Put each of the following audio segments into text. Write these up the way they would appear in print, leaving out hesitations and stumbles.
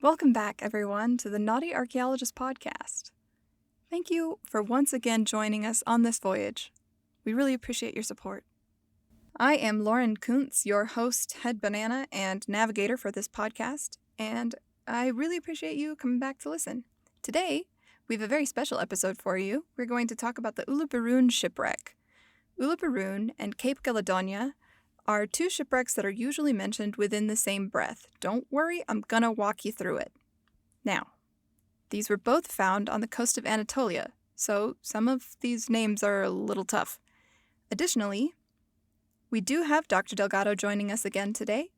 Welcome back, everyone, to the Naughty Archaeologist podcast. Thank you for once again joining us on this voyage. We really appreciate your support. I am Lauren Kuntz, your host, head banana, and navigator for this podcast, and I really appreciate you coming back to listen. Today, we have a very special episode for you. We're going to talk about the Uluburun shipwreck. Uluburun and Cape Caledonia are two shipwrecks that are usually mentioned within the same breath. Don't worry, I'm gonna walk you through it. Now, these were both found on the coast of Anatolia, so some of these names are a little tough. Additionally, we do have Dr. Delgado joining us again today,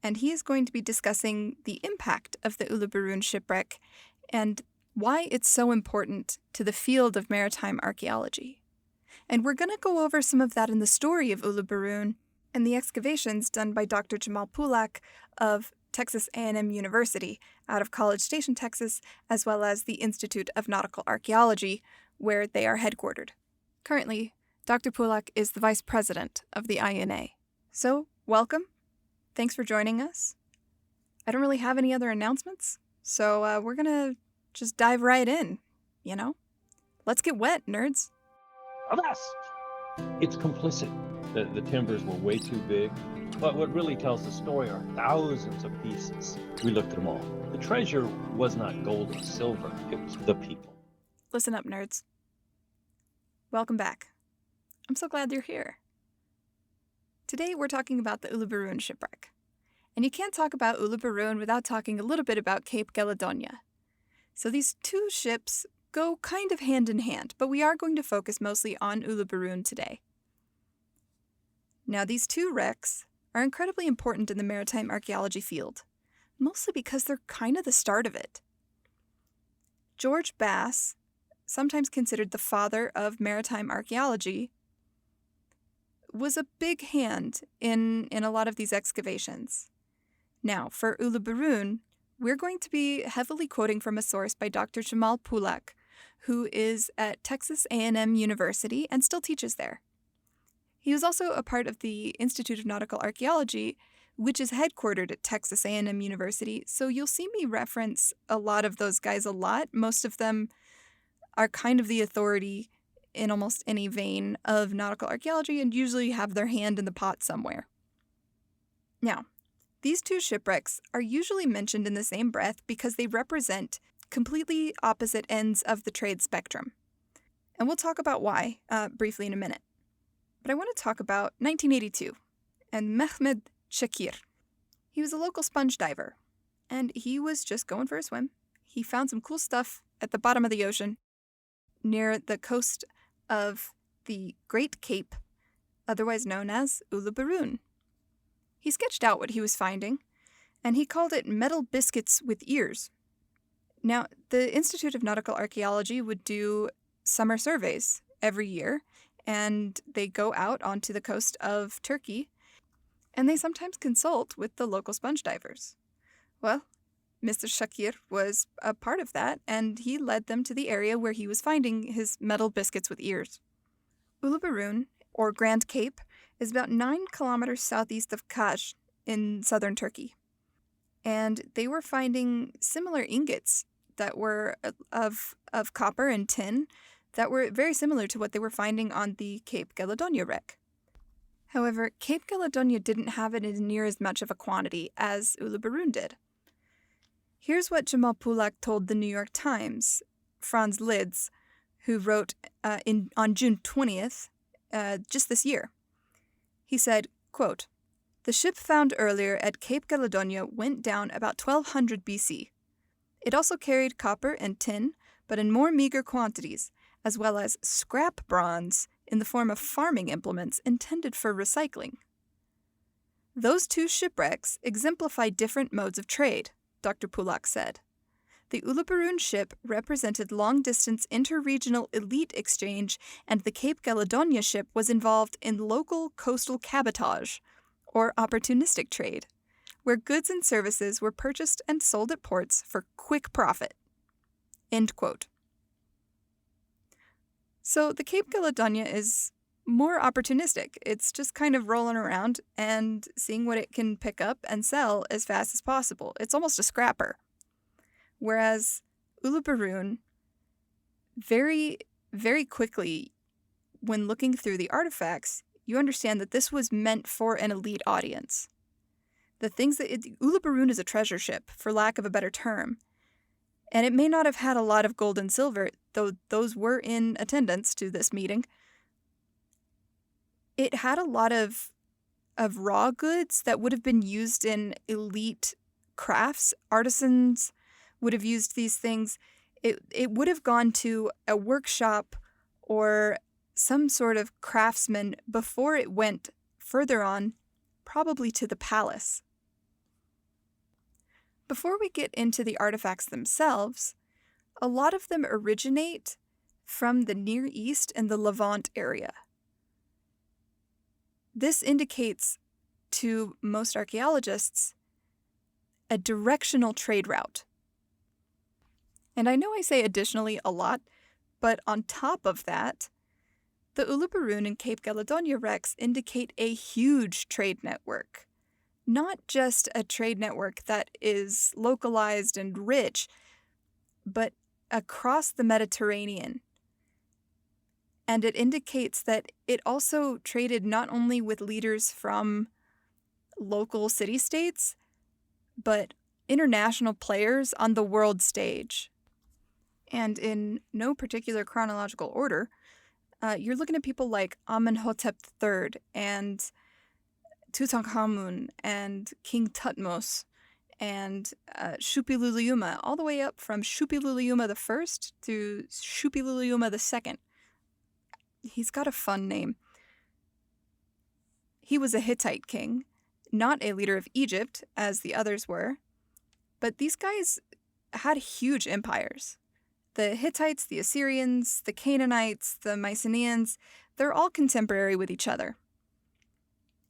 and he is going to be discussing the impact of the Uluburun shipwreck and why it's so important to the field of maritime archaeology. And we're going to go over some of that in the story of Uluburun and the excavations done by Dr. Jamal Pulak of Texas A&M University out of College Station, Texas, as well as the Institute of Nautical Archaeology, where they are headquartered. Currently, Dr. Pulak is the vice president of the INA. So, welcome. Thanks for joining us. I don't really have any other announcements, so we're going to just dive right in, you know? Let's get wet, nerds. Avast! It's complicit. The timbers were way too big. But what really tells the story are thousands of pieces. We looked at them all. The treasure was not gold or silver. It was the people. Listen up, nerds. Welcome back. I'm so glad you're here. Today we're talking about the Uluburun shipwreck. And you can't talk about Uluburun without talking a little bit about Cape Caledonia. So these two ships go kind of hand in hand, but we are going to focus mostly on Uluburun today. Now, these two wrecks are incredibly important in the maritime archaeology field, mostly because they're kind of the start of it. George Bass, sometimes considered the father of maritime archaeology, was a big hand in a lot of these excavations. Now, for Uluburun, we're going to be heavily quoting from a source by Dr. Jamal Pulak, who is at Texas A&M University and still teaches there. He was also a part of the Institute of Nautical Archaeology, which is headquartered at Texas A&M University, so you'll see me reference a lot of those guys a lot. Most of them are kind of the authority in almost any vein of nautical archaeology and usually have their hand in the pot somewhere. Now, these two shipwrecks are usually mentioned in the same breath because they represent completely opposite ends of the trade spectrum. And we'll talk about why briefly in a minute. But I want to talk about 1982 and Mehmed Shakir. He was a local sponge diver, and he was just going for a swim. He found some cool stuff at the bottom of the ocean near the coast of the Great Cape, otherwise known as Uluburun. He sketched out what he was finding, and he called it metal biscuits with ears. Now, the Institute of Nautical Archaeology would do summer surveys every year, and they go out onto the coast of Turkey, and they sometimes consult with the local sponge divers. Well, Mr. Shakir was a part of that, and he led them to the area where he was finding his metal biscuits with ears. Uluburun, or Grand Cape, is about 9 kilometers southeast of Kaj in southern Turkey. And they were finding similar ingots that were of copper and tin that were very similar to what they were finding on the Cape Caledonia wreck. However, Cape Caledonia didn't have it in near as much of a quantity as Uluburun did. Here's what Jamal Pulak told the New York Times, Franz Lids, who wrote on June 20th, just this year. He said, quote, "The ship found earlier at Cape Caledonia went down about 1200 BC. It also carried copper and tin, but in more meager quantities, as well as scrap bronze in the form of farming implements intended for recycling. Those two shipwrecks exemplify different modes of trade," Dr. Pulak said. The Uluburun ship represented long-distance interregional elite exchange, and the Cape Caledonia ship was involved in local coastal cabotage, or opportunistic trade, where goods and services were purchased and sold at ports for quick profit. End quote. So the Cape Caledonia is more opportunistic. It's just kind of rolling around and seeing what it can pick up and sell as fast as possible. It's almost a scrapper. Whereas Uluburun, very, very quickly, when looking through the artifacts, you understand that this was meant for an elite audience. The things that Uluburun is a treasure ship, for lack of a better term. And it may not have had a lot of gold and silver, though those were in attendance to this meeting. It had a lot of raw goods that would have been used in elite crafts. Artisans would have used these things. It would have gone to a workshop or some sort of craftsman before it went further on, probably to the palace. Before we get into the artifacts themselves, a lot of them originate from the Near East and the Levant area. This indicates to most archaeologists a directional trade route. And I know I say additionally a lot, but on top of that, the Uluburun and Cape Caledonia wrecks indicate a huge trade network. Not just a trade network that is localized and rich, but across the Mediterranean. And it indicates that it also traded not only with leaders from local city-states, but international players on the world stage. And in no particular chronological order, you're looking at people like Amenhotep III and Tutankhamun and King Tutmos and Shupiluluima, all the way up from Shupiluluima I to Shupiluluima II. He's got a fun name. He was a Hittite king, not a leader of Egypt, as the others were, but these guys had huge empires. The Hittites, the Assyrians, the Canaanites, the Mycenaeans, they're all contemporary with each other.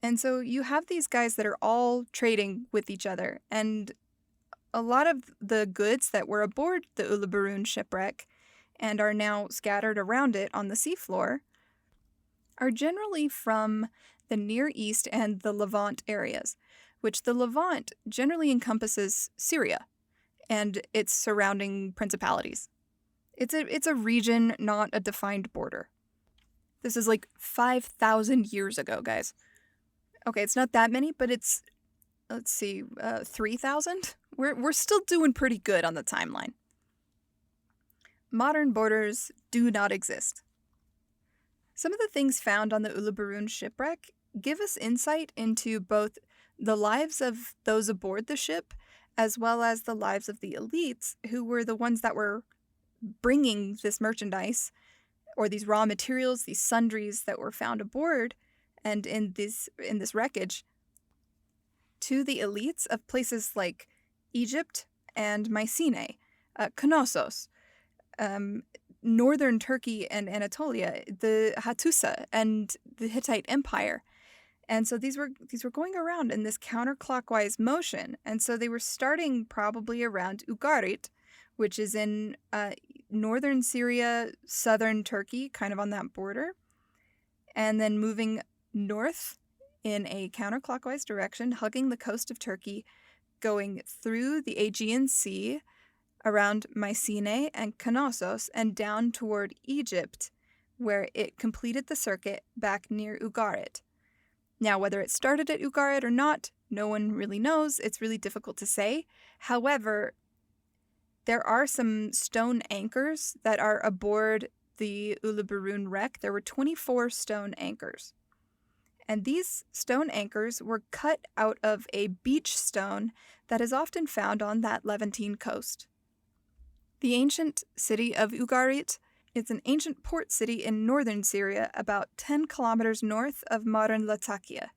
And so you have these guys that are all trading with each other, and a lot of the goods that were aboard the Uluburun shipwreck and are now scattered around it on the seafloor are generally from the Near East and the Levant areas, which the Levant generally encompasses Syria and its surrounding principalities. It's a region, not a defined border. This is like 5,000 years ago, guys. Okay, it's not that many, but it's, 3,000? We're still doing pretty good on the timeline. Modern borders do not exist. Some of the things found on the Uluburun shipwreck give us insight into both the lives of those aboard the ship as well as the lives of the elites who were the ones that were bringing this merchandise or these raw materials, these sundries that were found aboard and in this wreckage to the elites of places like Egypt and Mycenae, Knossos, northern Turkey and Anatolia, the Hattusa and the Hittite Empire. And so these were going around in this counterclockwise motion. And so they were starting probably around Ugarit, which is in northern Syria, southern Turkey, kind of on that border, and then moving north in a counterclockwise direction, hugging the coast of Turkey, going through the Aegean Sea, around Mycenae and Knossos, and down toward Egypt, where it completed the circuit back near Ugarit. Now, whether it started at Ugarit or not, no one really knows. It's really difficult to say. However, there are some stone anchors that are aboard the Uluburun wreck. There were 24 stone anchors. And these stone anchors were cut out of a beach stone that is often found on that Levantine coast. The ancient city of Ugarit is an ancient port city in northern Syria, about 10 kilometers north of modern Latakia.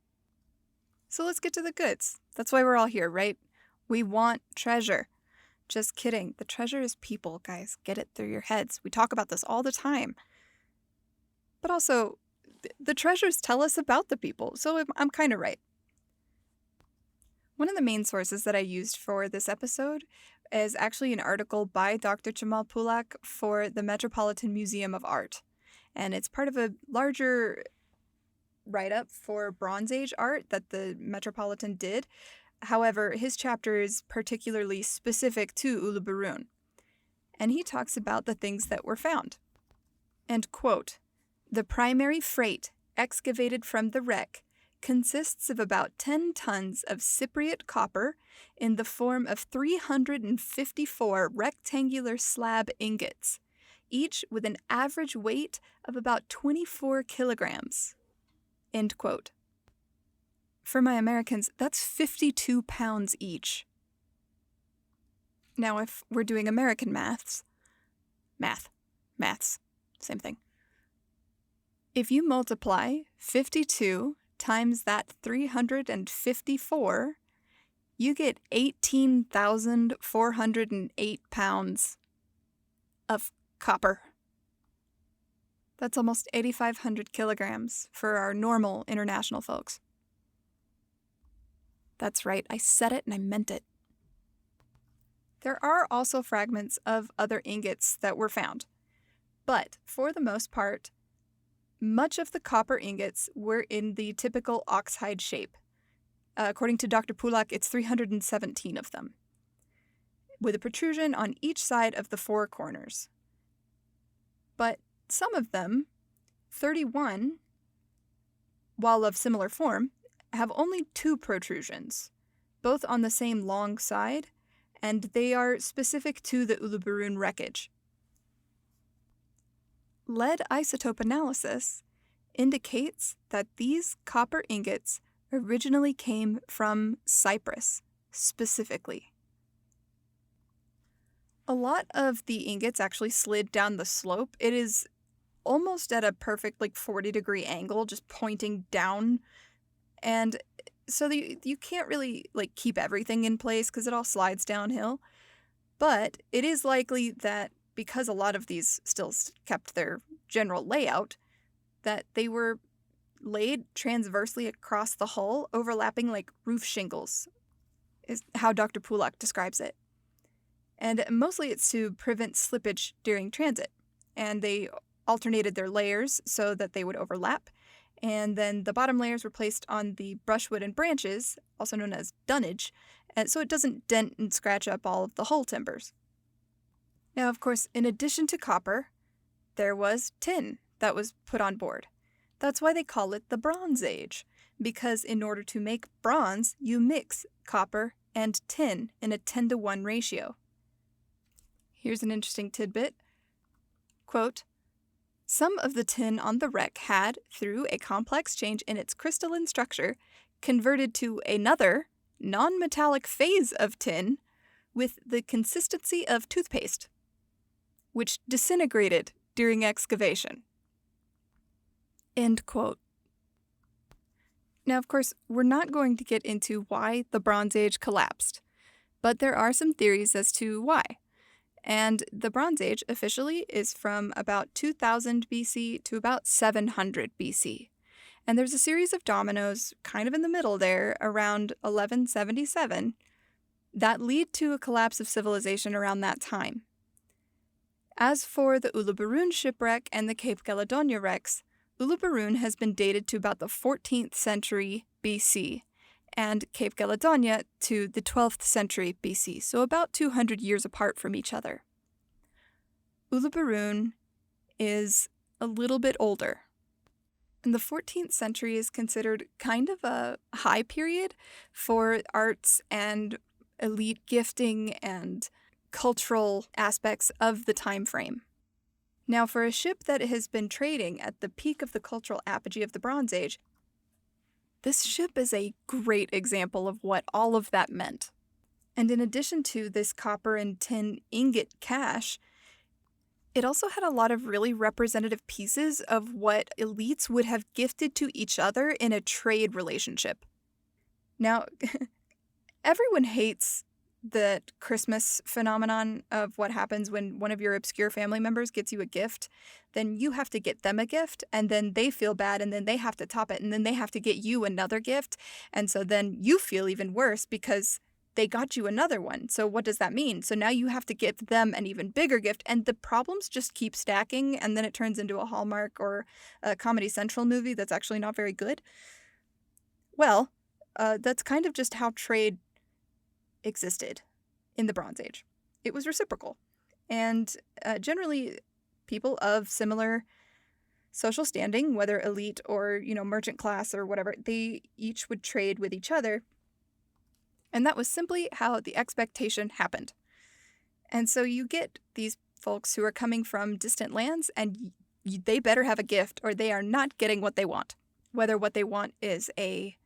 So let's get to the goods. That's why we're all here, right? We want treasure. Just kidding. The treasure is people, guys. Get it through your heads. We talk about this all the time. But also, the treasures tell us about the people, so I'm kind of right. One of the main sources that I used for this episode is actually an article by Dr. Jamal Pulak for the Metropolitan Museum of Art. And it's part of a larger write-up for Bronze Age art that the Metropolitan did However, his chapter is particularly specific to Uluburun, and he talks about the things that were found. And quote, "The primary freight excavated from the wreck consists of about 10 tons of Cypriot copper in the form of 354 rectangular slab ingots, each with an average weight of about 24 kilograms." End quote. For my Americans, that's 52 pounds each. Now, if we're doing American maths, same thing. If you multiply 52 times that 354, you get 18,408 pounds of copper. That's almost 8,500 kilograms for our normal international folks. That's right, I said it and I meant it. There are also fragments of other ingots that were found, but for the most part, much of the copper ingots were in the typical oxhide shape. According to Dr. Pulak, it's 317 of them, with a protrusion on each side of the four corners. But some of them, 31, while of similar form, have only two protrusions, both on the same long side, and they are specific to the Uluburun wreckage. Lead isotope analysis indicates that these copper ingots originally came from Cyprus, specifically. A lot of the ingots actually slid down the slope. It is almost at a perfect 40-degree angle, just pointing down. And so you can't really keep everything in place because it all slides downhill. But it is likely that because a lot of these still kept their general layout, that they were laid transversely across the hull, overlapping like roof shingles, is how Dr. Pulak describes it. And mostly it's to prevent slippage during transit. And they alternated their layers so that they would overlap. And then the bottom layers were placed on the brushwood and branches, also known as dunnage, and so it doesn't dent and scratch up all of the hull timbers. Now, of course, in addition to copper, there was tin that was put on board. That's why they call it the Bronze Age, because in order to make bronze, you mix copper and tin in a 10-to-1 ratio. Here's an interesting tidbit. Quote, "Some of the tin on the wreck had, through a complex change in its crystalline structure, converted to another, non-metallic phase of tin with the consistency of toothpaste, which disintegrated during excavation." End quote. Now, of course, we're not going to get into why the Bronze Age collapsed, but there are some theories as to why. And the Bronze Age officially is from about 2000 BC to about 700 BC. And there's a series of dominoes kind of in the middle there around 1177 that lead to a collapse of civilization around that time. As for the Uluburun shipwreck and the Cape Caledonia wrecks, Uluburun has been dated to about the 14th century BC, and Cape Caledonia to the 12th century BC, so about 200 years apart from each other. Uluburun is a little bit older. And the 14th century is considered kind of a high period for arts and elite gifting and cultural aspects of the time frame. Now, for a ship that has been trading at the peak of the cultural apogee of the Bronze Age, this ship is a great example of what all of that meant. And in addition to this copper and tin ingot cache, it also had a lot of really representative pieces of what elites would have gifted to each other in a trade relationship. Now, everyone hates the Christmas phenomenon of what happens when one of your obscure family members gets you a gift. Then you have to get them a gift, and then they feel bad, and then they have to top it, and then they have to get you another gift. And so then you feel even worse because they got you another one. So what does that mean? So now you have to give them an even bigger gift, and the problems just keep stacking, and then it turns into a Hallmark or a Comedy Central movie that's actually not very good. Well, that's kind of just how trade existed in the Bronze Age. It was reciprocal. And generally, people of similar social standing, whether elite or, merchant class or whatever, they each would trade with each other. And that was simply how the expectation happened. And so you get these folks who are coming from distant lands, and they better have a gift or they are not getting what they want. Whether what they want is a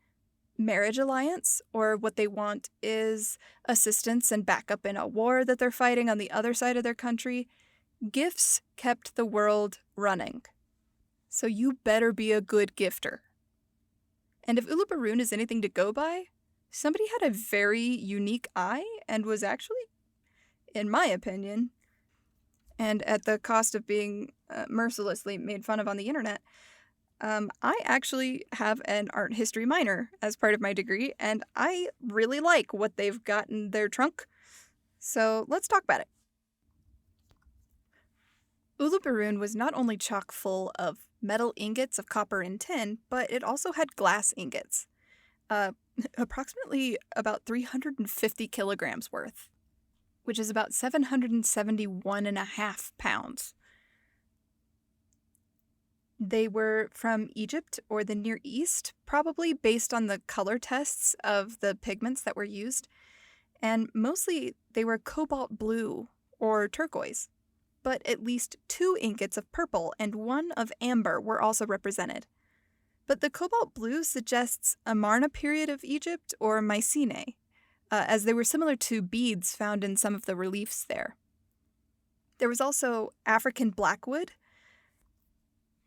marriage alliance or what they want is assistance and backup in a war that they're fighting on the other side of their country, gifts kept the world running. So you better be a good gifter. And if Uluburun is anything to go by, somebody had a very unique eye and was actually, in my opinion, and at the cost of being mercilessly made fun of on the internet, I actually have an art history minor as part of my degree, and I really like what they've got in their trunk. So let's talk about it. Uluburun was not only chock full of metal ingots of copper and tin, but it also had glass ingots, approximately about 350 kilograms worth, which is about 771.5 pounds. They were from Egypt or the Near East, probably based on the color tests of the pigments that were used, and mostly they were cobalt blue or turquoise. But at least 2 ingots of purple and 1 of amber were also represented. But the cobalt blue suggests a Amarna period of Egypt or Mycenae, as they were similar to beads found in some of the reliefs there. There was also African blackwood,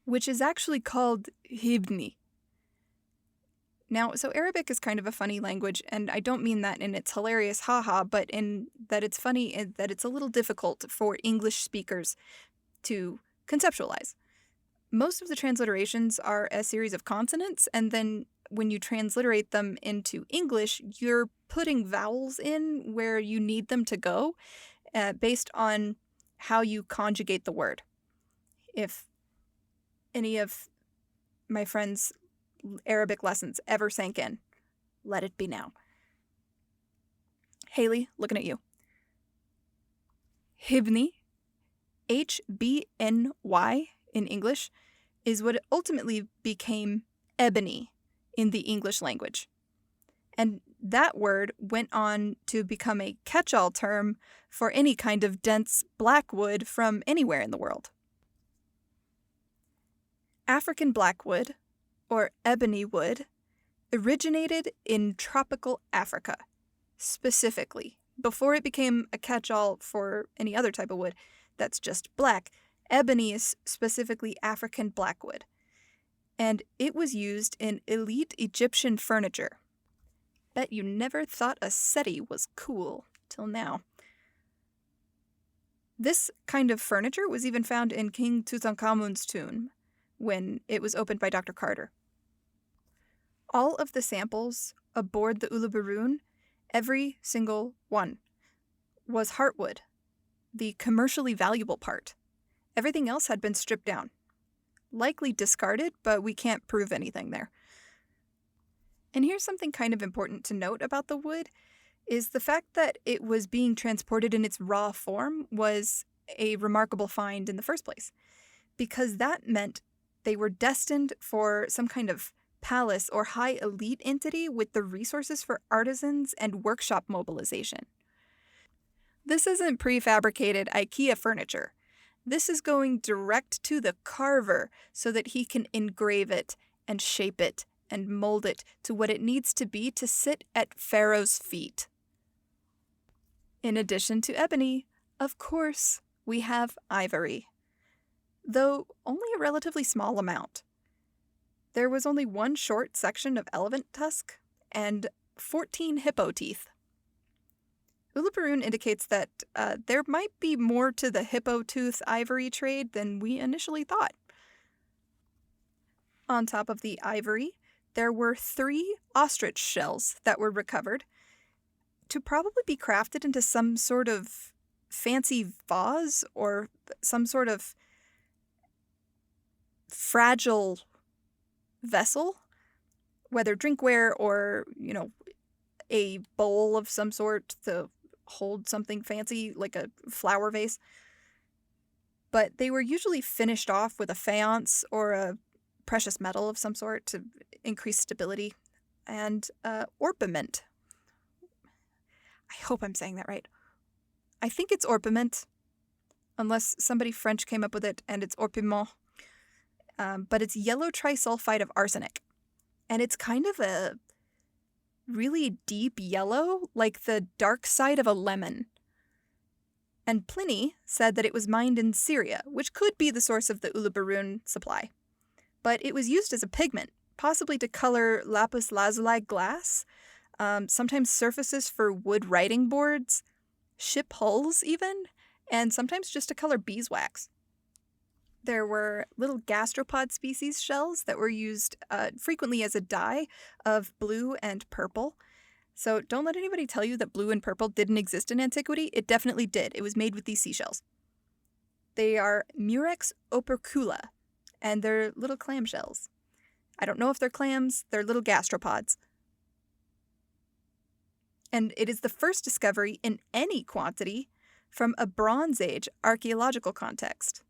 which is actually called hibni. Now, so Arabic is kind of a funny language, and I don't mean that in its hilarious haha, but in that it's funny and that it's a little difficult for English speakers to conceptualize. Most of the transliterations are a series of consonants, and then when you transliterate them into English, you're putting vowels in where you need them to go based on how you conjugate the word. If any of my friends' Arabic lessons ever sank in, let it be now. Haley, looking at you. Hibni, H-B-N-Y in English, is what ultimately became ebony in the English language. And that word went on to become a catch-all term for any kind of dense black wood from anywhere in the world. African blackwood, or ebony wood, originated in tropical Africa, specifically. Before it became a catch-all for any other type of wood that's just black, ebony is specifically African blackwood, and it was used in elite Egyptian furniture. Bet you never thought a settee was cool till now. This kind of furniture was even found in King Tutankhamun's tomb when it was opened by Dr. Carter. All of the samples aboard the Uluburun, every single one, was heartwood, the commercially valuable part. Everything else had been stripped down. Likely discarded, but we can't prove anything there. And here's something kind of important to note about the wood, is the fact that it was being transported in its raw form was a remarkable find in the first place, because that meant they were destined for some kind of palace or high elite entity with the resources for artisans and workshop mobilization. This isn't prefabricated IKEA furniture. This is going direct to the carver so that he can engrave it and shape it and mold it to what it needs to be to sit at Pharaoh's feet. In addition to ebony, of course, we have ivory, though only a relatively small amount. There was only one short section of elephant tusk and 14 hippo teeth. Uluburun indicates that there might be more to the hippo tooth ivory trade than we initially thought. On top of the ivory, there were 3 ostrich shells that were recovered to probably be crafted into some sort of fancy vase or some sort of fragile vessel, whether drinkware or, a bowl of some sort to hold something fancy, like a flower vase. But they were usually finished off with a faience or a precious metal of some sort to increase stability, and orpiment. I hope I'm saying that right. I think it's orpiment, unless somebody French came up with it and it's orpiment. But it's yellow trisulfide of arsenic. And it's kind of a really deep yellow, like the dark side of a lemon. And Pliny said that it was mined in Syria, which could be the source of the Uluburun supply. But it was used as a pigment, possibly to color lapis lazuli glass, sometimes surfaces for wood writing boards, ship hulls even, and sometimes just to color beeswax. There were little gastropod species shells that were used frequently as a dye of blue and purple. So don't let anybody tell you that blue and purple didn't exist in antiquity. It definitely did. It was made with these seashells. They are Murex opercula, and they're little clamshells. I don't know if they're clams. They're little gastropods. And it is the first discovery in any quantity from a Bronze Age archaeological context.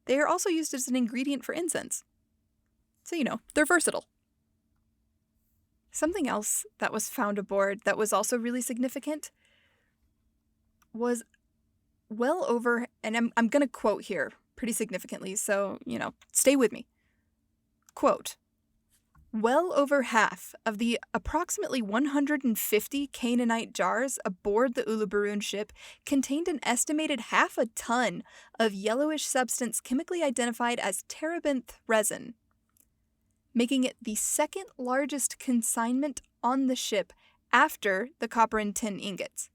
They are also used as an ingredient for incense. So, they're versatile. Something else that was found aboard that was also really significant was well over, and I'm going to quote here pretty significantly, so, stay with me. Quote, well over half of the approximately 150 Canaanite jars aboard the Uluburun ship contained an estimated 0.5 ton of yellowish substance chemically identified as terebinth resin, making it the second largest consignment on the ship after the copper and tin ingots.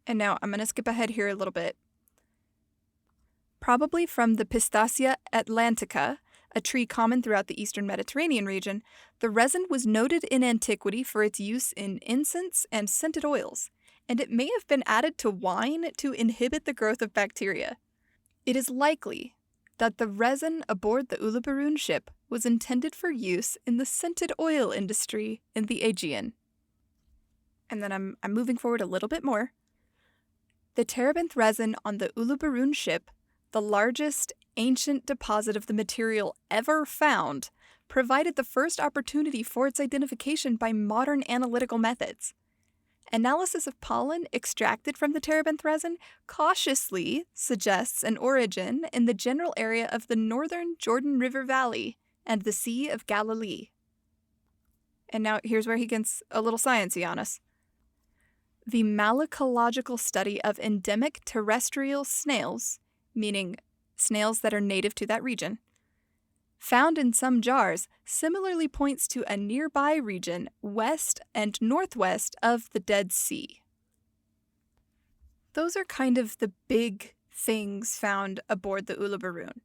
And now I'm going to skip ahead here a little bit. Probably from the Pistacia atlantica, a tree common throughout the eastern Mediterranean region, the resin was noted in antiquity for its use in incense and scented oils, and it may have been added to wine to inhibit the growth of bacteria. It is likely that the resin aboard the Uluburun ship was intended for use in the scented oil industry in the Aegean. And then I'm moving forward a little bit more. The terebinth resin on the Uluburun ship, the largest ancient deposit of the material ever found, provided the first opportunity for its identification by modern analytical methods. Analysis of pollen extracted from the terebinth resin cautiously suggests an origin in the general area of the northern Jordan River Valley and the Sea of Galilee. And now here's where he gets a little sciencey on us. The malacological study of endemic terrestrial snails, meaning snails that are native to that region, found in some jars similarly points to a nearby region west and northwest of the Dead Sea. Those are kind of the big things found aboard the Uluburun.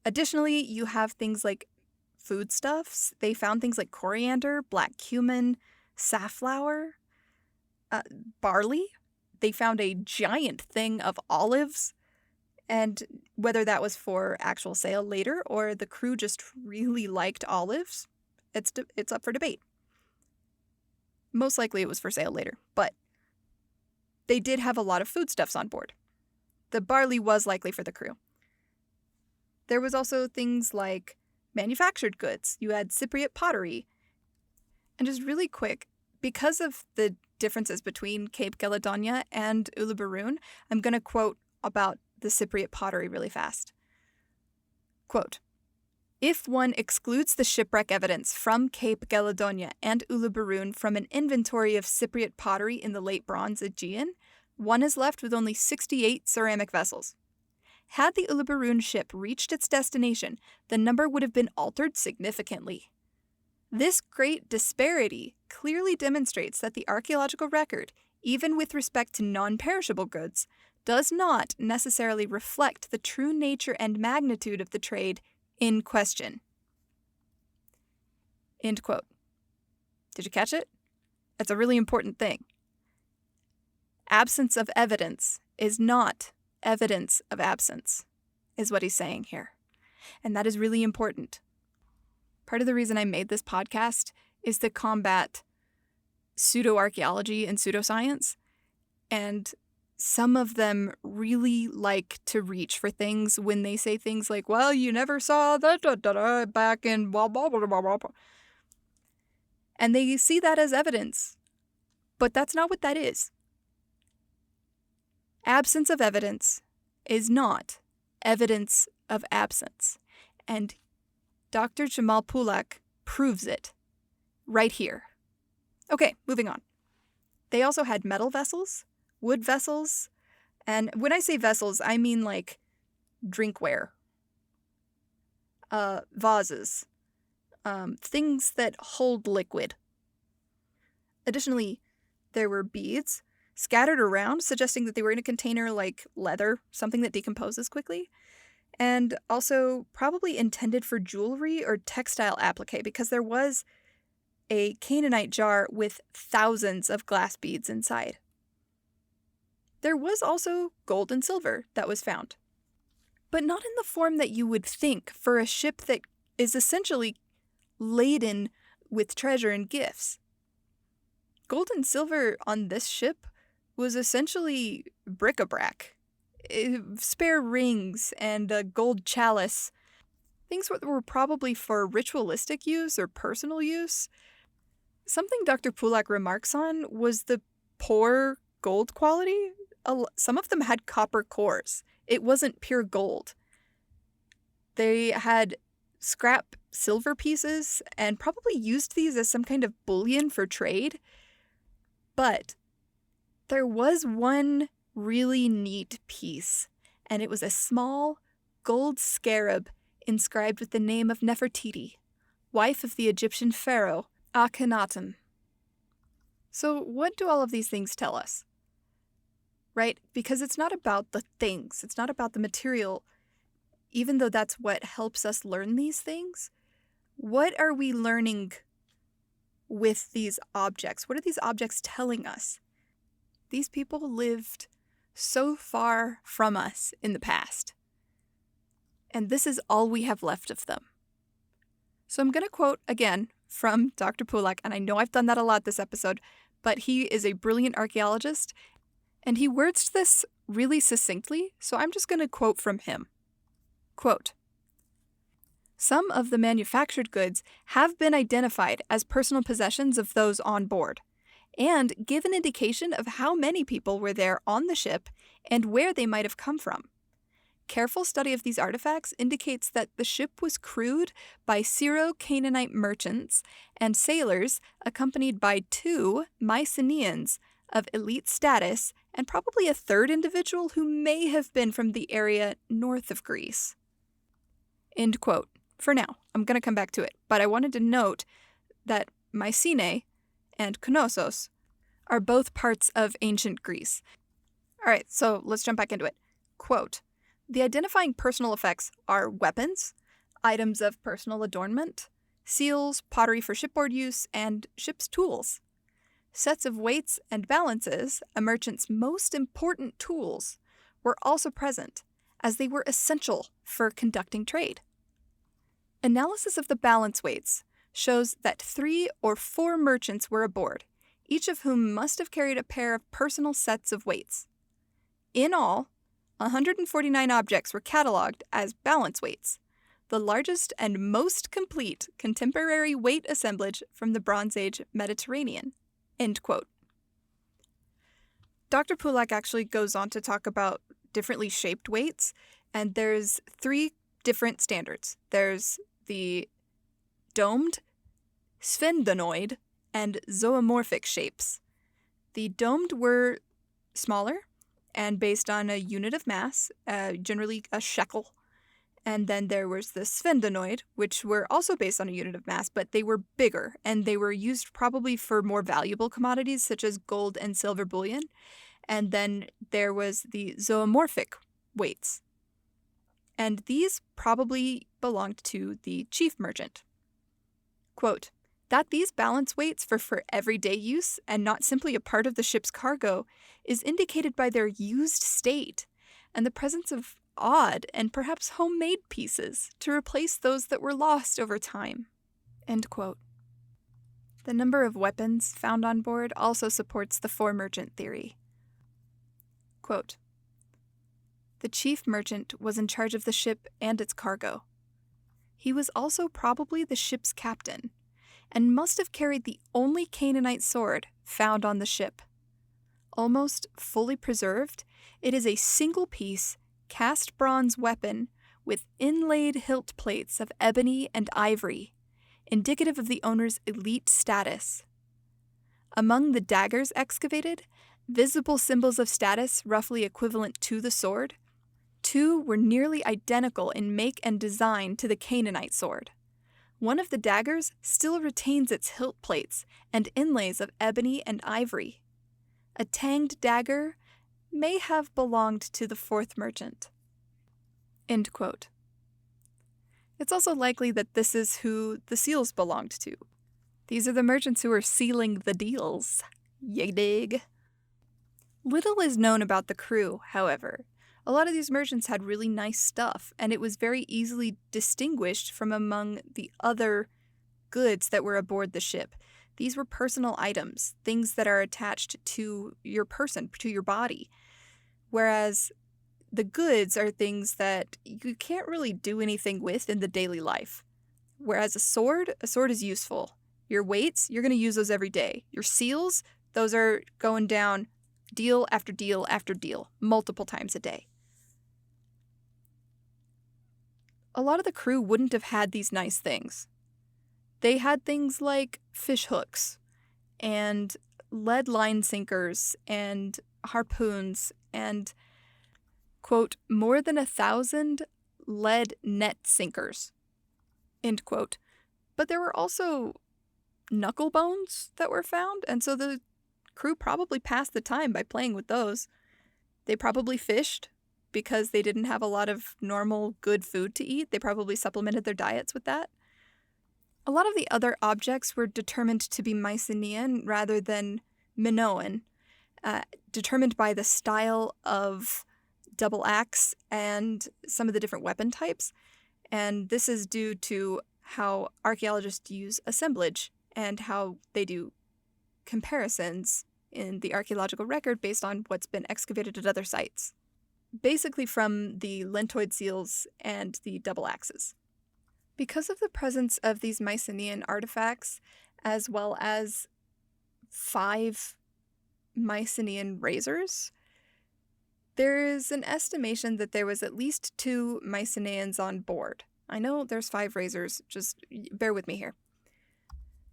Additionally, you have things like foodstuffs. They found things like coriander, black cumin, safflower, barley. They found a giant thing of olives. And whether that was for actual sale later or the crew just really liked olives, it's up for debate. Most likely it was for sale later, but they did have a lot of foodstuffs on board. The barley was likely for the crew. There was also things like manufactured goods. You had Cypriot pottery. And just really quick, because of the differences between Cape Caledonia and Uluburun, I'm going to quote about the Cypriot pottery really fast. Quote, if one excludes the shipwreck evidence from Cape Caledonia and Uluburun from an inventory of Cypriot pottery in the late Bronze Aegean, one is left with only 68 ceramic vessels. Had the Uluburun ship reached its destination, the number would have been altered significantly. This great disparity clearly demonstrates that the archaeological record, even with respect to non-perishable goods, does not necessarily reflect the true nature and magnitude of the trade in question. End quote. Did you catch it? It's a really important thing. Absence of evidence is not evidence of absence, is what he's saying here. And that is really important. Part of the reason I made this podcast is to combat pseudo-archaeology and pseudoscience, and some of them really like to reach for things when they say things like, well, you never saw that back in blah, blah, blah, blah, blah. And they see that as evidence. But that's not what that is. Absence of evidence is not evidence of absence. And Dr. Jamal Pulak proves it right here. Okay, moving on. They also had metal vessels, wood vessels, and when I say vessels, I mean like drinkware, vases, things that hold liquid. Additionally, there were beads scattered around, suggesting that they were in a container like leather, something that decomposes quickly, and also probably intended for jewelry or textile applique, because there was a Canaanite jar with thousands of glass beads inside. There was also gold and silver that was found, but not in the form that you would think for a ship that is essentially laden with treasure and gifts. Gold and silver on this ship was essentially bric-a-brac. Spare rings and a gold chalice, things that were probably for ritualistic use or personal use. Something Dr. Pulak remarks on was the poor gold quality. Some of them had copper cores. It wasn't pure gold. They had scrap silver pieces and probably used these as some kind of bullion for trade. But there was one really neat piece, and it was a small gold scarab inscribed with the name of Nefertiti, wife of the Egyptian pharaoh Akhenaten. So what do all of these things tell us? Right? Because it's not about the things. It's not about the material. Even though that's what helps us learn these things, what are we learning with these objects? What are these objects telling us? These people lived so far from us in the past. And this is all we have left of them. So I'm going to quote again from Dr. Pulak, and I know I've done that a lot this episode, but he is a brilliant archaeologist, and he words this really succinctly, so I'm just going to quote from him. Quote, "Some of the manufactured goods have been identified as personal possessions of those on board, and give an indication of how many people were there on the ship and where they might have come from. Careful study of these artifacts indicates that the ship was crewed by Syro-Canaanite merchants and sailors accompanied by 2 Mycenaeans of elite status and probably a third individual who may have been from the area north of Greece." End quote. For now, I'm going to come back to it, but I wanted to note that Mycenae and Knossos are both parts of ancient Greece. All right, so let's jump back into it. Quote, "The identifying personal effects are weapons, items of personal adornment, seals, pottery for shipboard use, and ship's tools. Sets of weights and balances, a merchant's most important tools, were also present, as they were essential for conducting trade. Analysis of the balance weights shows that 3 or 4 merchants were aboard, each of whom must have carried a pair of personal sets of weights. In all, 149 objects were catalogued as balance weights, the largest and most complete contemporary weight assemblage from the Bronze Age Mediterranean." End quote. Dr. Pulak actually goes on to talk about differently shaped weights, and there's 3 different standards. There's the domed, sphenoid, and zoomorphic shapes. The domed were smaller and based on a unit of mass, generally a shekel. And then there was the sphenoid, which were also based on a unit of mass, but they were bigger, and they were used probably for more valuable commodities such as gold and silver bullion. And then there was the zoomorphic weights. And these probably belonged to the chief merchant. Quote, "That these balance weights were for everyday use and not simply a part of the ship's cargo is indicated by their used state and the presence of odd and perhaps homemade pieces to replace those that were lost over time." End quote. The number of weapons found on board also supports the four-merchant theory. Quote, "The chief merchant was in charge of the ship and its cargo. He was also probably the ship's captain, and must have carried the only Canaanite sword found on the ship. Almost fully preserved, it is a single-piece, cast bronze weapon with inlaid hilt plates of ebony and ivory, indicative of the owner's elite status. Among the daggers excavated, visible symbols of status roughly equivalent to the sword, two were nearly identical in make and design to the Canaanite sword. One of the daggers still retains its hilt plates and inlays of ebony and ivory. A tanged dagger may have belonged to the fourth merchant." End quote. It's also likely that this is who the seals belonged to. These are the merchants who are sealing the deals. You dig? Little is known about the crew, however. A lot of these merchants had really nice stuff, and it was very easily distinguished from among the other goods that were aboard the ship. These were personal items, things that are attached to your person, to your body. Whereas the goods are things that you can't really do anything with in the daily life. Whereas a sword is useful. Your weights, you're going to use those every day. Your seals, those are going down deal after deal after deal, multiple times a day. A lot of the crew wouldn't have had these nice things. They had things like fish hooks and lead line sinkers and harpoons and, quote, "more than 1,000 lead net sinkers," end quote. But there were also knuckle bones that were found, and so the crew probably passed the time by playing with those. They probably fished because they didn't have a lot of normal good food to eat. They probably supplemented their diets with that. A lot of the other objects were determined to be Mycenaean rather than Minoan, determined by the style of double axe and some of the different weapon types. And this is due to how archaeologists use assemblage and how they do comparisons in the archaeological record based on what's been excavated at other sites. Basically from the lentoid seals and the double axes. Because of the presence of these Mycenaean artifacts, as well as 5 Mycenaean razors, there is an estimation that there was at least 2 Mycenaeans on board. I know there's 5 razors, just bear with me here.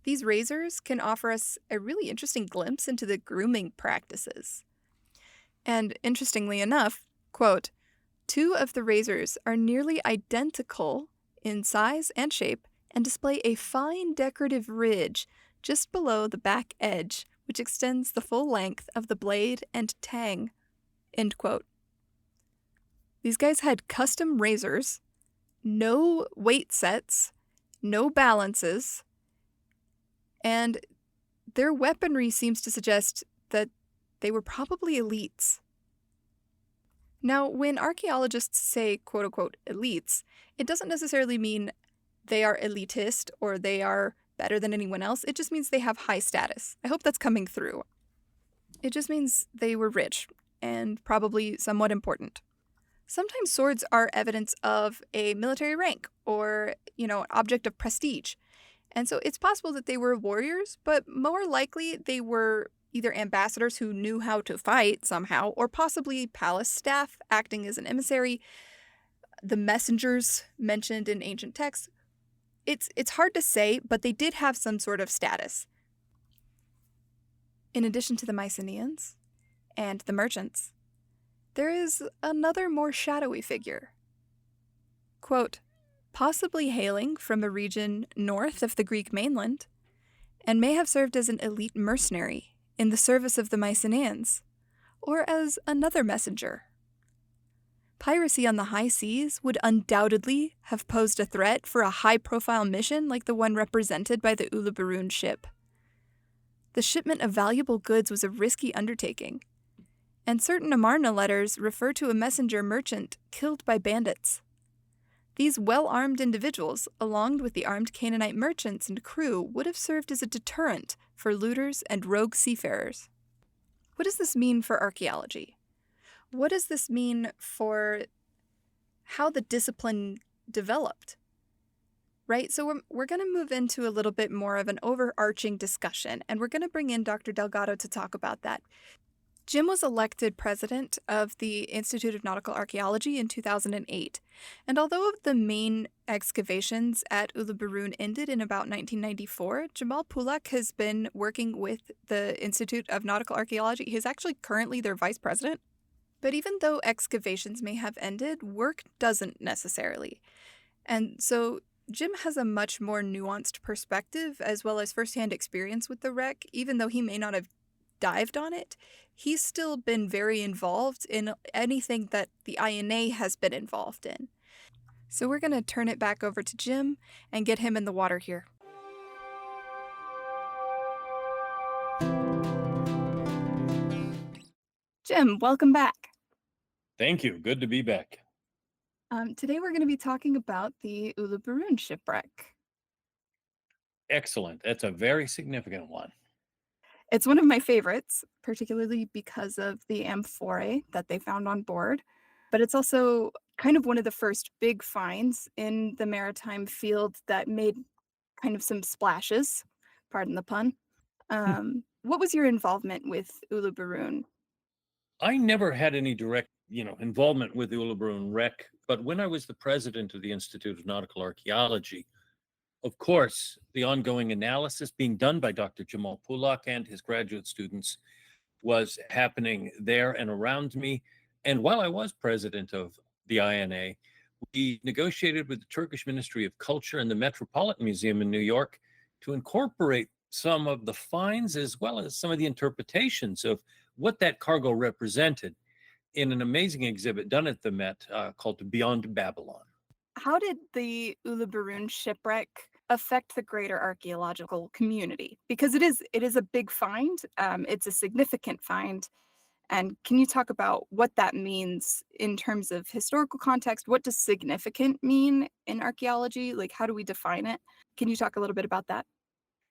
These razors can offer us a really interesting glimpse into the grooming practices. And interestingly enough, quote, "2 of the razors are nearly identical in size and shape and display a fine decorative ridge just below the back edge, which extends the full length of the blade and tang," end quote. These guys had custom razors, no weight sets, no balances, and their weaponry seems to suggest that they were probably elites. Now, when archaeologists say quote-unquote elites, it doesn't necessarily mean they are elitist or they are better than anyone else. It just means they have high status. I hope that's coming through. It just means they were rich and probably somewhat important. Sometimes swords are evidence of a military rank or, an object of prestige. And so it's possible that they were warriors, but more likely they were either ambassadors who knew how to fight somehow, or possibly palace staff acting as an emissary, the messengers mentioned in ancient texts. It's hard to say, but they did have some sort of status. In addition to the Mycenaeans and the merchants, there is another more shadowy figure. Quote, "possibly hailing from a region north of the Greek mainland, and may have served as an elite mercenary in the service of the Mycenaeans, or as another messenger. Piracy on the high seas would undoubtedly have posed a threat for a high-profile mission like the one represented by the Uluburun ship. The shipment of valuable goods was a risky undertaking, and certain Amarna letters refer to a messenger merchant killed by bandits. These well-armed individuals, along with the armed Canaanite merchants and crew, would have served as a deterrent for looters and rogue seafarers. What does this mean for archaeology? What does this mean for how the discipline developed? Right, so we're going to move into a little bit more of an overarching discussion, and we're going to bring in Dr. Delgado to talk about that. Jim was elected president of the Institute of Nautical Archaeology in 2008, and although the main excavations at Uluburun ended in about 1994, Jamal Pulak has been working with the Institute of Nautical Archaeology. He's actually currently their vice president. But even though excavations may have ended, work doesn't necessarily. And so Jim has a much more nuanced perspective as well as firsthand experience with the wreck. Even though he may not have dived on it, he's still been very involved in anything that the INA has been involved in. So we're going to turn it back over to Jim and get him in the water here. Jim, welcome back. Thank you. Good to be back. Today we're going to be talking about the Uluburun shipwreck. Excellent. That's a very significant one. It's one of my favorites, particularly because of the amphorae that they found on board, but it's also kind of one of the first big finds in the maritime field that made kind of some splashes, pardon the pun. What was your involvement with Uluburun? I never had any direct, involvement with the Uluburun wreck, but when I was the president of the Institute of Nautical Archaeology, of course, the ongoing analysis being done by Dr. Jamal Pulak and his graduate students was happening there and around me. And while I was president of the INA, we negotiated with the Turkish Ministry of Culture and the Metropolitan Museum in New York to incorporate some of the finds as well as some of the interpretations of what that cargo represented in an amazing exhibit done at the Met called Beyond Babylon. How did the Uluburun shipwreck affect the greater archaeological community? Because it is a big find. It's a significant find. And can you talk about what that means in terms of historical context? What does significant mean in archaeology? Like, how do we define it? Can you talk a little bit about that?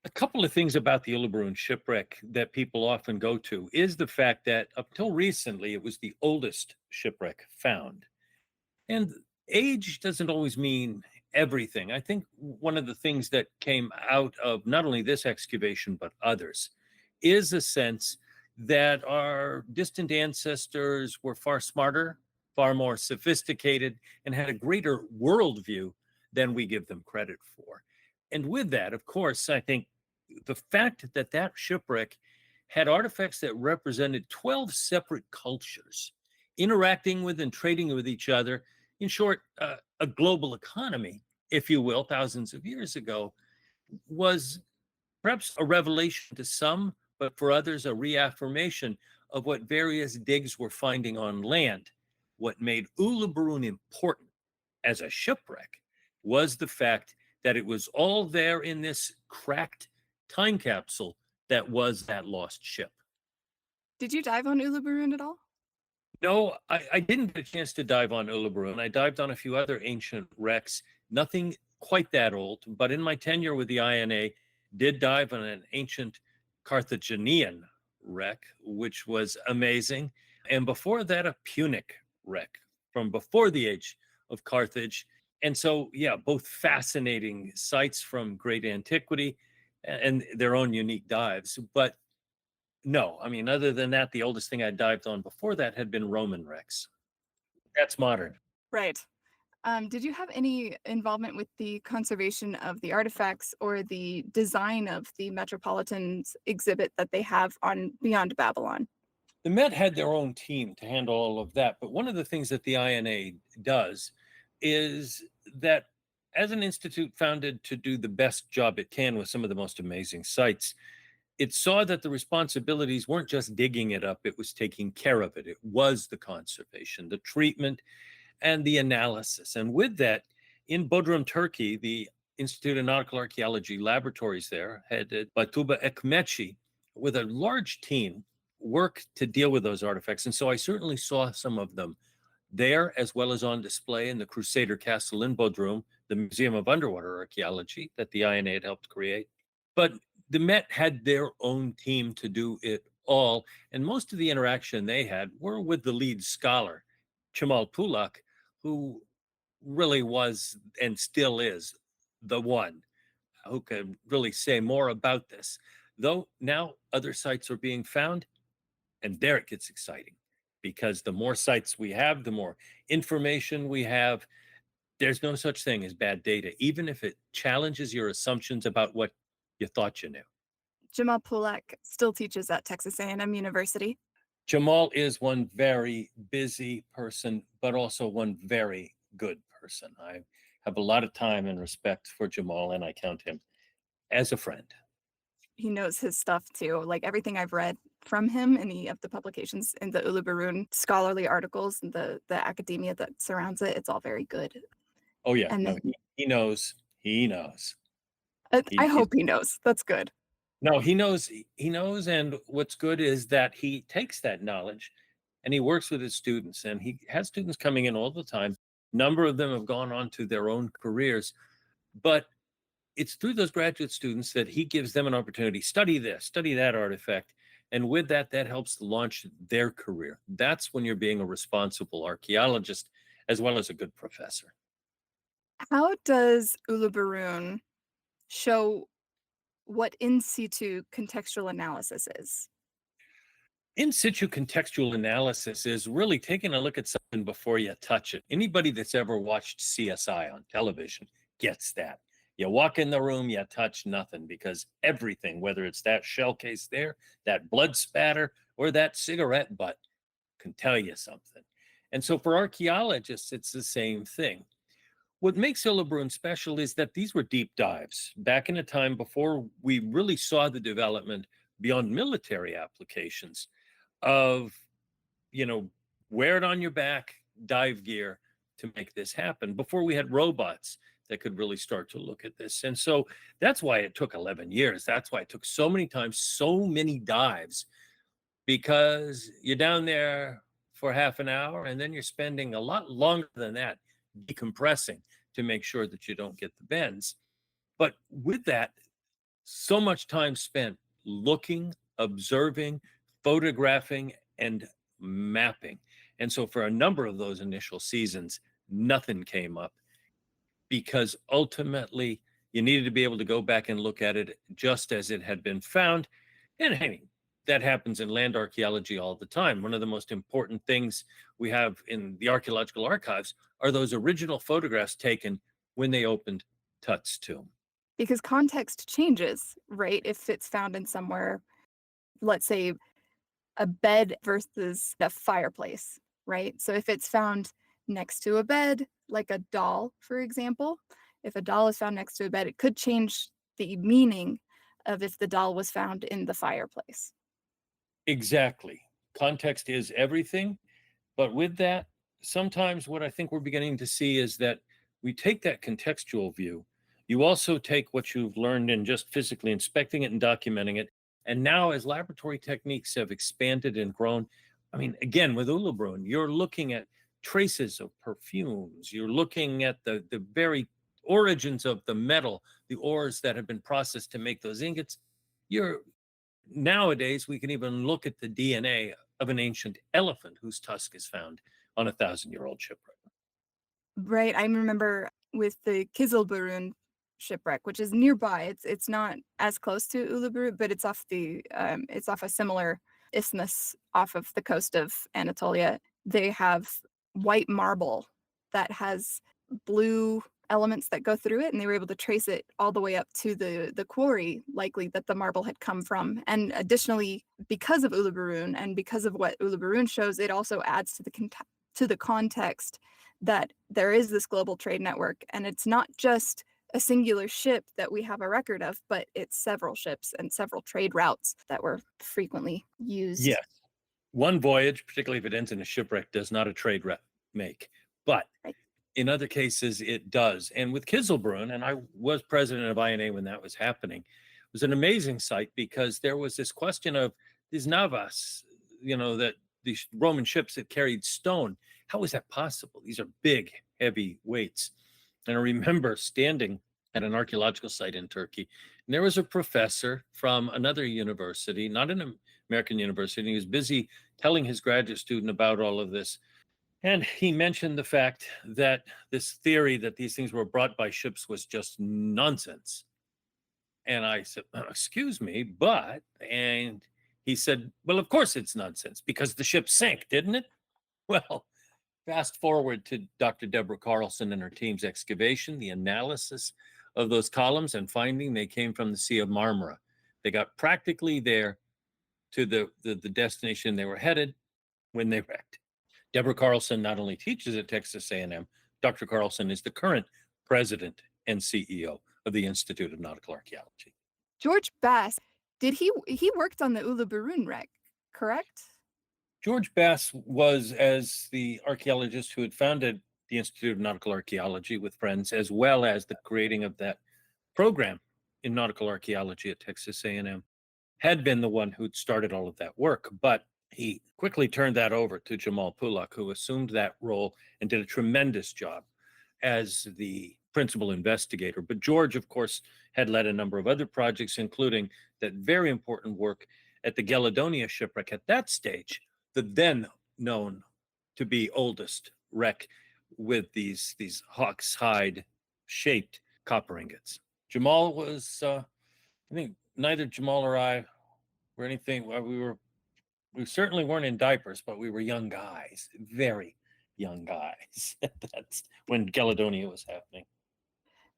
A couple of things about the Uluburun shipwreck that people often go to is the fact that up till recently, it was the oldest shipwreck found. And age doesn't always mean everything. I think one of the things that came out of not only this excavation, but others, is a sense that our distant ancestors were far smarter, far more sophisticated, and had a greater worldview than we give them credit for. And with that, of course, I think the fact that that shipwreck had artifacts that represented 12 separate cultures interacting with and trading with each other, in short, a global economy, if you will, thousands of years ago, was perhaps a revelation to some, but for others, a reaffirmation of what various digs were finding on land. What made Uluburun important as a shipwreck was the fact that it was all there in this cracked time capsule that was that lost ship. Did you dive on Uluburun at all? No, I didn't get a chance to dive on Uluburun. I dived on a few other ancient wrecks, nothing quite that old, but in my tenure with the INA, did dive on an ancient Carthaginian wreck, which was amazing. And before that, a Punic wreck from before the age of Carthage. And so, yeah, both fascinating sites from great antiquity and their own unique dives. But no, I mean, other than that, the oldest thing I dived on before that had been Roman wrecks. That's modern. Right. Did you have any involvement with the conservation of the artifacts or the design of the Metropolitan's exhibit that they have on Beyond Babylon? The Met had their own team to handle all of that. But one of the things that the INA does is that as an institute founded to do the best job it can with some of the most amazing sites, it saw that the responsibilities weren't just digging it up, it was taking care of it. It was the conservation, the treatment, and the analysis. And with that, in Bodrum, Turkey, the Institute of Nautical Archaeology laboratories there, headed by Tuba Ekmechi, with a large team, work to deal with those artifacts. And so I certainly saw some of them there, as well as on display in the Crusader Castle in Bodrum, the Museum of Underwater Archaeology that the INA had helped create. But the Met had their own team to do it all, and most of the interaction they had were with the lead scholar, Chimal Pulak, who really was and still is the one who could really say more about this. Though now other sites are being found, and there it gets exciting because the more sites we have, the more information we have. There's no such thing as bad data, even if it challenges your assumptions about what you thought you knew. Jamal Pulak still teaches at Texas A&M University. Jamal is one very busy person, but also one very good person. I have a lot of time and respect for Jamal, and I count him as a friend. He knows his stuff too. Like everything I've read from him in the publications in the Uluburun scholarly articles and the academia that surrounds it, it's all very good. Oh yeah, And no, then he knows. He knows. I He's hope he knows. That's good. no, he knows. He knows, and what's good is that he takes that knowledge, and he works with his students, and he has students coming in all the time. Number of them have gone on to their own careers, but it's through those graduate students that he gives them an opportunity, study this, study that artifact, and with that, that helps launch their career. That's when you're being a responsible archaeologist as well as a good professor. How does Uluburun show what in situ contextual analysis is? In situ contextual analysis is really taking a look at something before you touch it. Anybody that's ever watched CSI on television gets that. You walk in the room, you touch nothing because everything, whether it's that shell case there, that blood spatter, or that cigarette butt, can tell you something. And so for archaeologists, it's the same thing. What makes Uluburun special is that these were deep dives back in a time before we really saw the development beyond military applications of, you know, wear it on your back, dive gear to make this happen before we had robots that could really start to look at this. And so that's why it took 11 years. That's why it took so many times, so many dives, because you're down there for half an hour and then you're spending a lot longer than that decompressing to make sure that you don't get the bends. But with that, so much time spent looking, observing, photographing, and mapping. And so for a number of those initial seasons, nothing came up because ultimately you needed to be able to go back and look at it just as it had been found. And hey, that happens in land archaeology all the time. One of the most important things we have in the archaeological archives are those original photographs taken when they opened Tut's tomb. Because context changes, right? If it's found in somewhere, let's say a bed versus a fireplace, right? So if it's found next to a bed, like a doll, for example, if a doll is found next to a bed, it could change the meaning of if the doll was found in the fireplace. Exactly. Context is everything. But with that, sometimes what I think we're beginning to see is that we take that contextual view. You also take what you've learned in just physically inspecting it and documenting it. And now, as laboratory techniques have expanded and grown, I mean, again, with Uluburun, you're looking at traces of perfumes. You're looking at the very origins of the metal, the ores that have been processed to make those ingots. You're Nowadays, we can even look at the DNA of an ancient elephant whose tusk is found on a 1,000-year-old shipwreck. Right. I remember with the Kizilburun shipwreck, which is nearby. It's not as close to Uluburu, but it's off a similar isthmus off of the coast of Anatolia. They have white marble that has blue elements that go through it, and they were able to trace it all the way up to the quarry, likely that the marble had come from. And additionally, because of Uluburun and because of what Uluburun shows, it also adds to the context that there is this global trade network, and it's not just a singular ship that we have a record of, but it's several ships and several trade routes that were frequently used. Yes, one voyage, particularly if it ends in a shipwreck, does not a trade rep make. But Right. in other cases, it does. And with Kizilbrunn, and I was president of INA when that was happening, it was an amazing site because there was this question of these navas, that these Roman ships that carried stone. How is that possible? These are big, heavy weights. And I remember standing at an archaeological site in Turkey, and there was a professor from another university, not an American university, and he was busy telling his graduate student about all of this. And he mentioned the fact that this theory that these things were brought by ships was just nonsense. And I said, excuse me, but, and he said, well, of course it's nonsense because the ship sank, didn't it? Well, fast forward to Dr. Deborah Carlson and her team's excavation, the analysis of those columns and finding they came from the Sea of Marmara. They got practically there to the destination they were headed when they wrecked. Deborah Carlson not only teaches at Texas A&M, Dr. Carlson is the current president and CEO of the Institute of Nautical Archaeology. George Bass, he worked on the Uluburun wreck, correct? George Bass was, as the archaeologist who had founded the Institute of Nautical Archaeology with friends, as well as the creating of that program in nautical archaeology at Texas A&M, had been the one who'd started all of that work. But he quickly turned that over to Jamal Pulak, who assumed that role and did a tremendous job as the principal investigator. But George, of course, had led a number of other projects, including that very important work at the Geladonia shipwreck at that stage, the then known to be oldest wreck with these hawk's hide shaped copper ingots. Jamal was, I think neither Jamal or I were anything, we certainly weren't in diapers, but we were young guys, very young guys. That's when Geladonia was happening.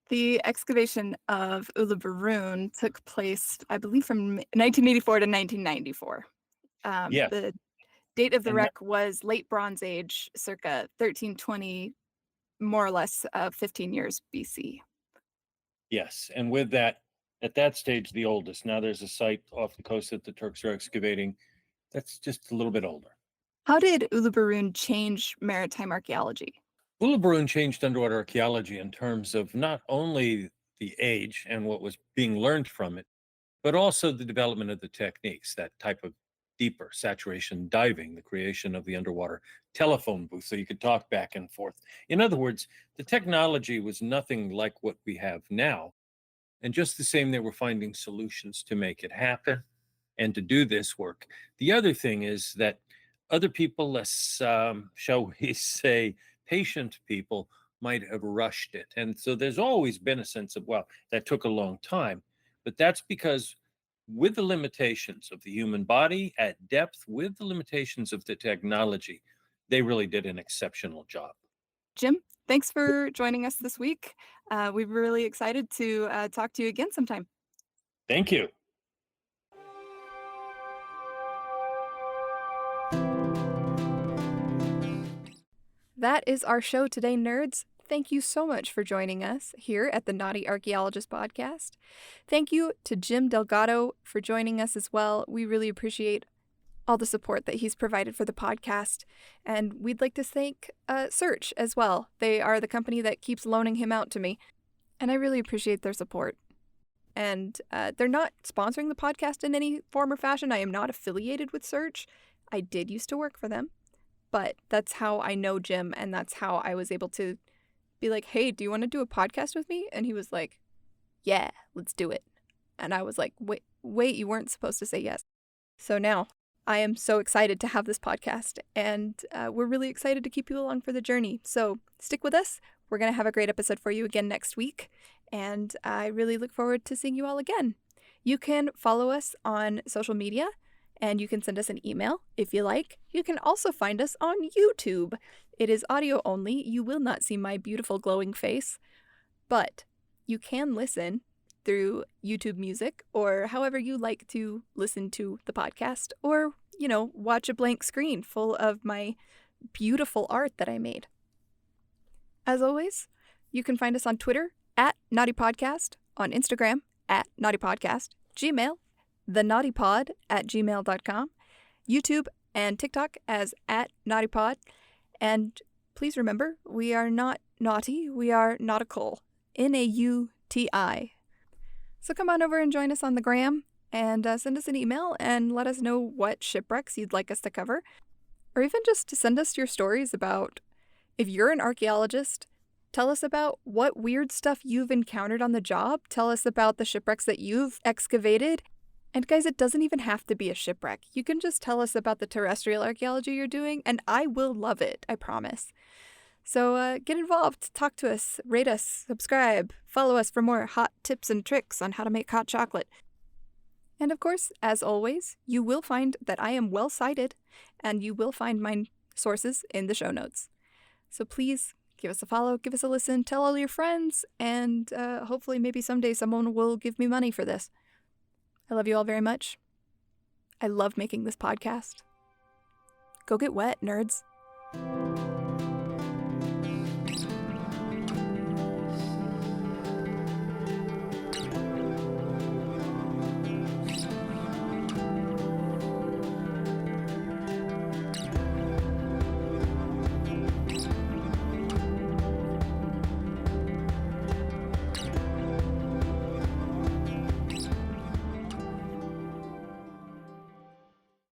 The excavation of Uluburun took place, I believe, from 1984 to 1994. Yeah. The date of the And wreck was late Bronze Age, circa 1320, more or less 15 years BC. yes, and with that, at that stage, the oldest. Now there's a site off the coast that the Turks are excavating that's just a little bit older. How did Uluburun change maritime archaeology? Uluburun changed underwater archaeology in terms of not only the age and what was being learned from it, but also the development of the techniques, that type of deeper saturation diving, the creation of the underwater telephone booth so you could talk back and forth. In other words, the technology was nothing like what we have now. And just the same, they were finding solutions to make it happen and to do this work. The other thing is that other people, less, shall we say, patient people, might have rushed it. And so there's always been a sense of, well, that took a long time. But that's because, with the limitations of the human body at depth, with the limitations of the technology, they really did an exceptional job. Jim, thanks for joining us this week. We're really excited to talk to you again sometime. Thank you. That is our show today, nerds. Thank you so much for joining us here at the Naughty Archaeologist podcast. Thank you to Jim Delgado for joining us as well. We really appreciate all the support that he's provided for the podcast. And we'd like to thank Search as well. They are the company that keeps loaning him out to me. And I really appreciate their support. And they're not sponsoring the podcast in any form or fashion. I am not affiliated with Search. I did used to work for them. But that's how I know Jim, and that's how I was able to be like, hey, do you want to do a podcast with me? And he was like, yeah, let's do it. And I was like, wait, you weren't supposed to say yes. So now I am so excited to have this podcast, and we're really excited to keep you along for the journey. So stick with us. We're going to have a great episode for you again next week, and I really look forward to seeing you all again. You can follow us on social media, and you can send us an email if you like. You can also find us on YouTube. It is audio only. You will not see my beautiful glowing face, but you can listen through YouTube Music or however you like to listen to the podcast, or, watch a blank screen full of my beautiful art that I made. As always, you can find us on Twitter @NaughtyPodcast, on Instagram @NaughtyPodcast, Gmail, thenautipod@gmail.com, YouTube and TikTok as @NaughtyPod. And please remember, we are not naughty, we are nautical. Nauti. So come on over and join us on the gram, and send us an email and let us know what shipwrecks you'd like us to cover. Or even just to send us your stories about, if you're an archaeologist, tell us about what weird stuff you've encountered on the job. Tell us about the shipwrecks that you've excavated. And guys, it doesn't even have to be a shipwreck. You can just tell us about the terrestrial archaeology you're doing, and I will love it, I promise. So get involved, talk to us, rate us, subscribe, follow us for more hot tips and tricks on how to make hot chocolate. And of course, as always, you will find that I am well cited, and you will find my sources in the show notes. So please give us a follow, give us a listen, tell all your friends, and hopefully maybe someday someone will give me money for this. I love you all very much. I love making this podcast. Go get wet, nerds.